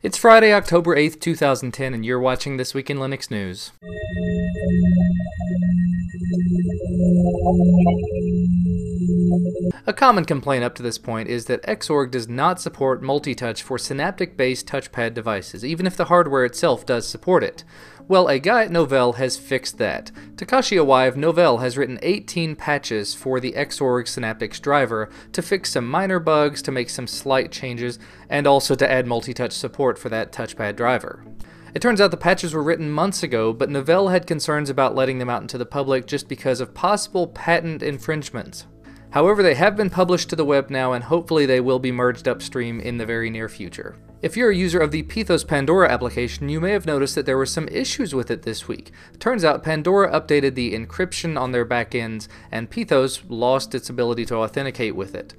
It's Friday, October 8th, 2010, and you're watching This Week in Linux News. A common complaint up to this point is that Xorg does not support multi-touch for Synaptic-based touchpad devices, even if the hardware itself does support it. Well, a guy at Novell has fixed that. Takashi Iwai of Novell has written 18 patches for the Xorg Synaptics driver to fix some minor bugs, to make some slight changes, and also to add multi-touch support for that touchpad driver. It turns out the patches were written months ago, but Novell had concerns about letting them out into the public just because of possible patent infringements. However, they have been published to the web now, and hopefully they will be merged upstream in the very near future. If you're a user of the Pithos Pandora application, you may have noticed that there were some issues with it this week. Turns out Pandora updated the encryption on their backends, and Pithos lost its ability to authenticate with it.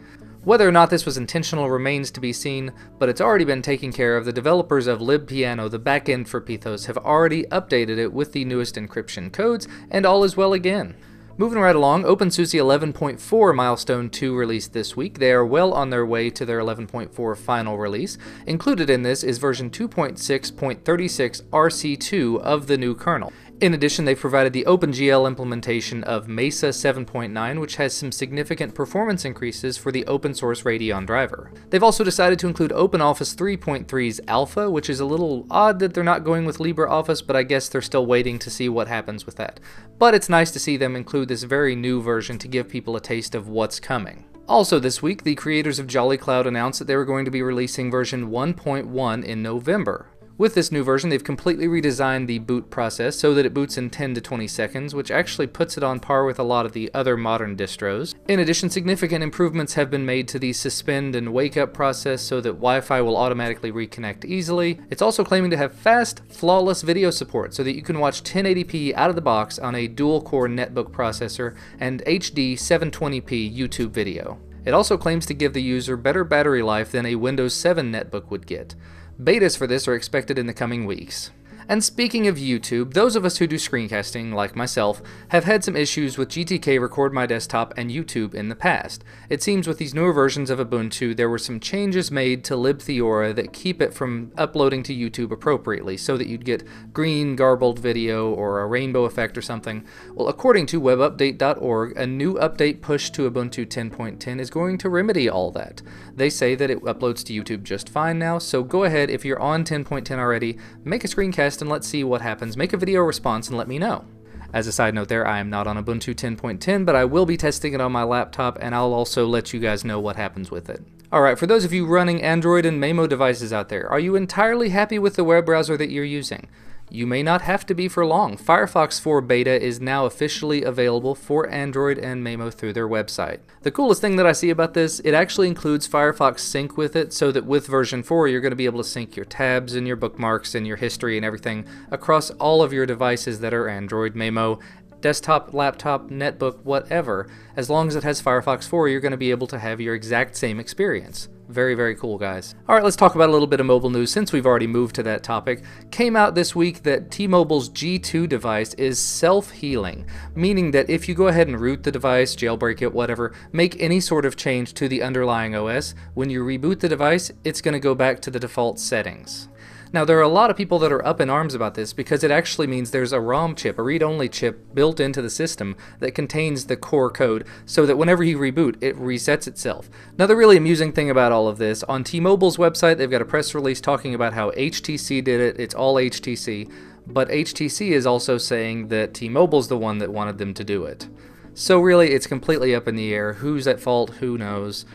Whether or not this was intentional remains to be seen, but it's already been taken care of. The developers of libpiano, the backend for Pithos, have already updated it with the newest encryption codes, and all is well again. Moving right along, OpenSUSE 11.4 Milestone 2 released this week. They are well on their way to their 11.4 final release. Included in this is version 2.6.36 RC2 of the new kernel. In addition, they've provided the OpenGL implementation of Mesa 7.9, which has some significant performance increases for the open source Radeon driver. They've also decided to include OpenOffice 3.3's Alpha, which is a little odd that they're not going with LibreOffice, but I guess they're still waiting to see what happens with that. But it's nice to see them include this very new version to give people a taste of what's coming. Also this week, the creators of Jolicloud announced that they were going to be releasing version 1.1 in November. With this new version, they've completely redesigned the boot process so that it boots in 10 to 20 seconds, which actually puts it on par with a lot of the other modern distros. In addition, significant improvements have been made to the suspend and wake up process so that Wi-Fi will automatically reconnect easily. It's also claiming to have fast, flawless video support so that you can watch 1080p out of the box on a dual-core netbook processor and HD 720p YouTube video. It also claims to give the user better battery life than a Windows 7 netbook would get. Betas for this are expected in the coming weeks. And speaking of YouTube, those of us who do screencasting, like myself, have had some issues with gtk-recordmydesktop and YouTube in the past. It seems with these newer versions of Ubuntu, there were some changes made to libtheora that keep it from uploading to YouTube appropriately, so that you'd get green garbled video or a rainbow effect or something. Well, according to webupdate.org, a new update pushed to Ubuntu 10.10 is going to remedy all that. They say that it uploads to YouTube just fine now, so go ahead, if you're on 10.10 already, make a screencast and let's see what happens. Make a video response and let me know. As a side note there, I am not on Ubuntu 10.10, but I will be testing it on my laptop, and I'll also let you guys know what happens with it. Alright, for those of you running Android and Maemo devices out there, are you entirely happy with the web browser that you're using? You may not have to be for long. Firefox 4 Beta is now officially available for Android and Maemo through their website. The coolest thing that I see about this, it actually includes Firefox Sync with it, so that with version 4 you're going to be able to sync your tabs and your bookmarks and your history and everything across all of your devices that are Android, Maemo, desktop, laptop, netbook, whatever. As long as it has Firefox 4, you're going to be able to have your exact same experience. Very, very cool, guys. Alright, let's talk about a little bit of mobile news since we've already moved to that topic. Came out this week that T-Mobile's G2 device is self-healing, meaning that if you go ahead and root the device, jailbreak it, whatever, make any sort of change to the underlying OS, when you reboot the device, it's going to go back to the default settings. Now, there are a lot of people that are up in arms about this because it actually means there's a ROM chip, a read-only chip, built into the system that contains the core code so that whenever you reboot, it resets itself. Now, the really amusing thing about all of this, on T-Mobile's website, they've got a press release talking about how HTC did it. It's all HTC, but HTC is also saying that T-Mobile's the one that wanted them to do it. So really, it's completely up in the air. Who's at fault? Who knows?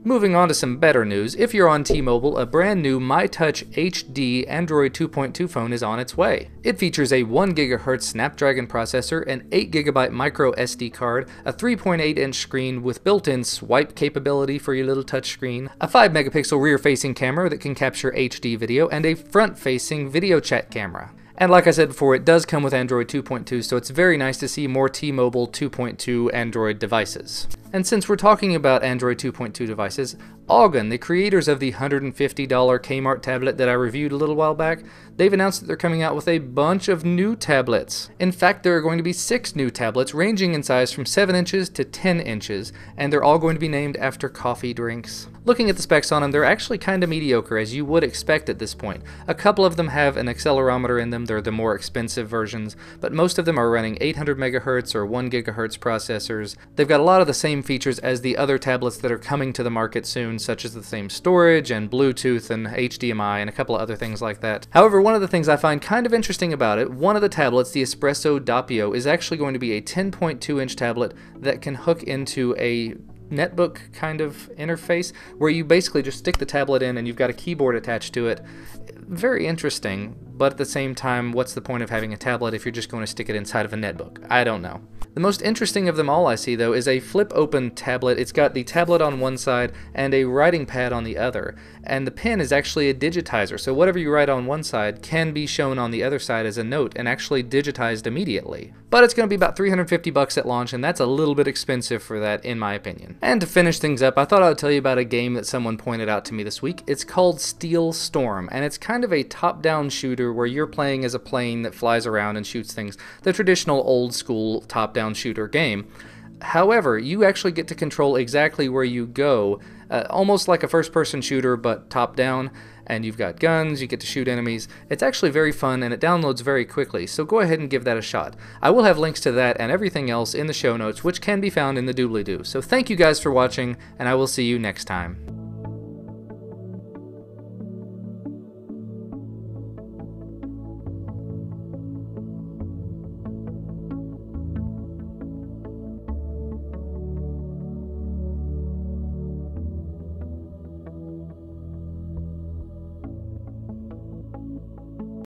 Moving on to some better news, if you're on T-Mobile, a brand new MyTouch HD Android 2.2 phone is on its way. It features a 1 GHz Snapdragon processor, an 8 GB micro SD card, a 3.8-inch screen with built-in swipe capability for your little touch screen, a 5 megapixel rear-facing camera that can capture HD video, and a front-facing video chat camera. And like I said before, it does come with Android 2.2, so it's very nice to see more T-Mobile 2.2 Android devices. And since we're talking about Android 2.2 devices, Augen, the creators of the $150 Kmart tablet that I reviewed a little while back, they've announced that they're coming out with a bunch of new tablets. In fact, there are going to be 6 new tablets ranging in size from 7 inches to 10 inches, and they're all going to be named after coffee drinks. Looking at the specs on them, they're actually kind of mediocre, as you would expect at this point. A couple of them have an accelerometer in them, they're the more expensive versions, but most of them are running 800 MHz or 1 GHz processors. They've got a lot of the same features as the other tablets that are coming to the market soon, such as the same storage and Bluetooth and HDMI and a couple of other things like that. However, one of the things I find kind of interesting about it, one of the tablets, the Espresso Doppio, is actually going to be a 10.2-inch tablet that can hook into a netbook kind of interface where you basically just stick the tablet in and you've got a keyboard attached to it. Very interesting, but at the same time, what's the point of having a tablet if you're just going to stick it inside of a netbook? I don't know. The most interesting of them all I see, though, is a flip-open tablet. It's got the tablet on one side and a writing pad on the other, and the pen is actually a digitizer, so whatever you write on one side can be shown on the other side as a note and actually digitized immediately. But it's going to be about $350 at launch, and that's a little bit expensive for that, in my opinion. And to finish things up, I thought I would tell you about a game that someone pointed out to me this week. It's called Steel Storm, and it's kind of a top-down shooter where you're playing as a plane that flies around and shoots things. The traditional old-school top-down shooter game. However, you actually get to control exactly where you go, almost like a first-person shooter but top-down, and you've got guns, you get to shoot enemies. It's actually very fun and it downloads very quickly, so go ahead and give that a shot. I will have links to that and everything else in the show notes, which can be found in the doobly-doo. So thank you guys for watching, and I will see you next time.